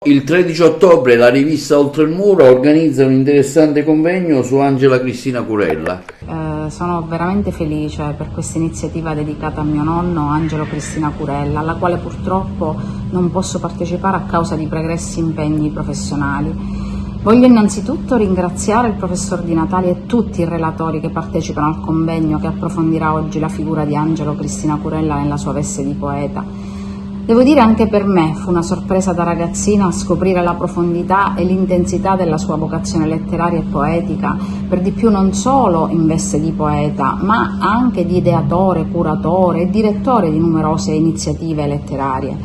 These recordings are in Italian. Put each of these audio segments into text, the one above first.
Il 13 ottobre la rivista Oltre il Muro organizza un interessante convegno su Angela Cristina Curella. Sono veramente felice per questa iniziativa dedicata a mio nonno Angelo Cristina Curella, alla quale purtroppo non posso partecipare a causa di pregressi impegni professionali. Voglio innanzitutto ringraziare il professor Di Natali e tutti i relatori che partecipano al convegno che approfondirà oggi la figura di Angelo Cristina Curella nella sua veste di poeta. Devo dire anche per me fu una sorpresa da ragazzina scoprire la profondità e l'intensità della sua vocazione letteraria e poetica, per di più non solo in veste di poeta, ma anche di ideatore, curatore e direttore di numerose iniziative letterarie.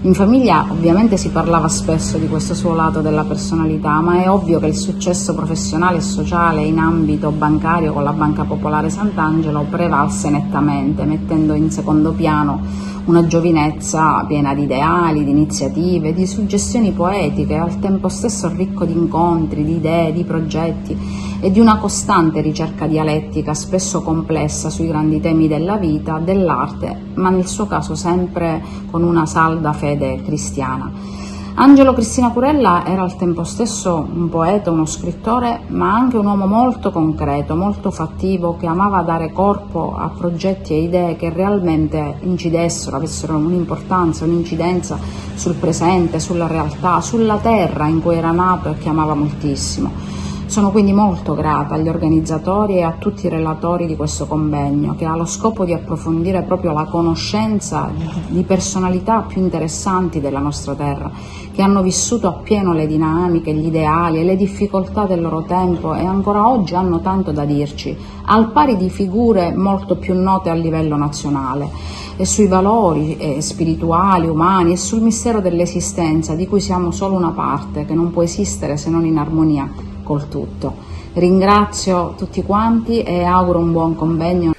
In famiglia ovviamente si parlava spesso di questo suo lato della personalità, ma è ovvio che il successo professionale e sociale in ambito bancario con la Banca Popolare Sant'Angelo prevalse nettamente, mettendo in secondo piano una giovinezza piena di ideali, di iniziative, di suggestioni poetiche, al tempo stesso ricco di incontri, di idee, di progetti e di una costante ricerca dialettica, spesso complessa, sui grandi temi della vita, dell'arte, ma nel suo caso sempre con una salda fede cristiana. Angelo Cristina Curella era al tempo stesso un poeta, uno scrittore, ma anche un uomo molto concreto, molto fattivo, che amava dare corpo a progetti e idee che realmente incidessero, avessero un'importanza, un'incidenza sul presente, sulla realtà, sulla terra in cui era nato e che amava moltissimo. Sono quindi molto grata agli organizzatori e a tutti i relatori di questo convegno, che ha lo scopo di approfondire proprio la conoscenza di personalità più interessanti della nostra terra, che hanno vissuto appieno le dinamiche, gli ideali e le difficoltà del loro tempo e ancora oggi hanno tanto da dirci, al pari di figure molto più note a livello nazionale, e sui valori spirituali, umani e sul mistero dell'esistenza, di cui siamo solo una parte, che non può esistere se non in armonia col tutto. Ringrazio tutti quanti e auguro un buon convegno.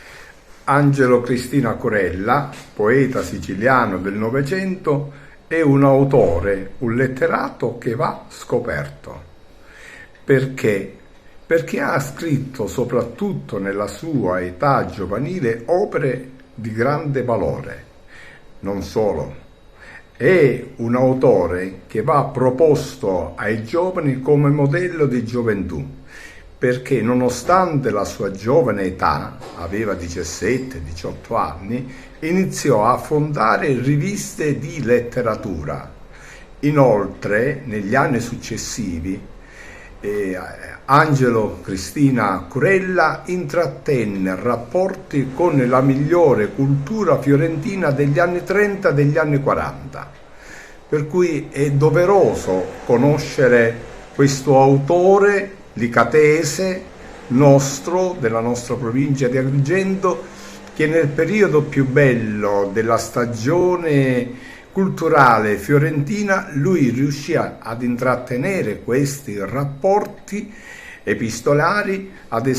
Angelo Cristina Curella, poeta siciliano del Novecento, è un autore, un letterato che va scoperto. Perché? Perché ha scritto, soprattutto nella sua età giovanile, opere di grande valore. Non solo. È un autore che va proposto ai giovani come modello di gioventù, perché nonostante la sua giovane età, aveva 17-18 anni, iniziò a fondare riviste di letteratura. Inoltre, negli anni successivi, Angelo Cristina Curella intrattenne rapporti con la migliore cultura fiorentina degli anni 30 e degli anni 40, per cui è doveroso conoscere questo autore licatese nostro, della nostra provincia di Agrigento, che nel periodo più bello della stagione culturale fiorentina lui riuscì ad intrattenere questi rapporti epistolari, ad